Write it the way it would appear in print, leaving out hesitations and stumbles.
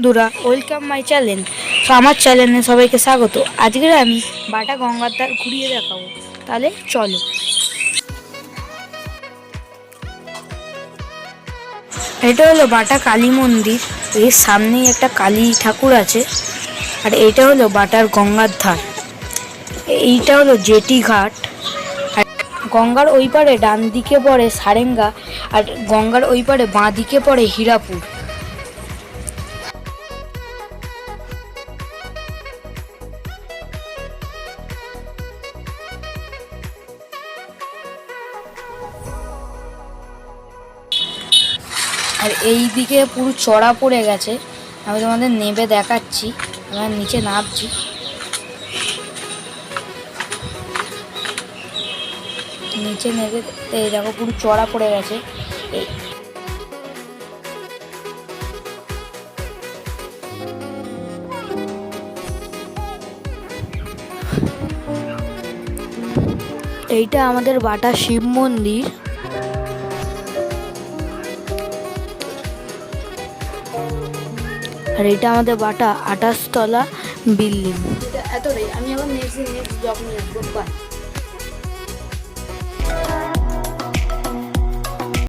বন্ধুরা, welcome my channel. তো আমার চ্যানেলে সবাইকে স্বাগত। আজকে আমি বাটা গঙ্গার ধার ঘুরিয়ে দেখাবো। তাহলে চলো। এটা হলো বাটা কালী মন্দির। এর সামনেই একটা কালী ঠাকুর আছে। আর এইটা হলো বাটার গঙ্গার ধার। এইটা হলো জেটি ঘাট। আর গঙ্গার ওই পারে ডান দিকে পড়ে সারেঙ্গা, আর গঙ্গার ওই পারে বাঁ দিকে পড়ে হীরাপুর। আর এই দিকে পুরো চড়া পড়ে গেছে। আমি তোমাদের নেমে দেখাচ্ছি। আমরা নিচে নামছি। নিচে নেমে এই দেখো পুরো চড়া পড়ে গেছে। এইটা আমাদের বাটা শিব মন্দির। আর এটা আমাদের বাটা 28 তলা বিল্ডিং। এতটাই। আমি আবার নেক্সট ব্লগ নিয়ে আসবো। বাই।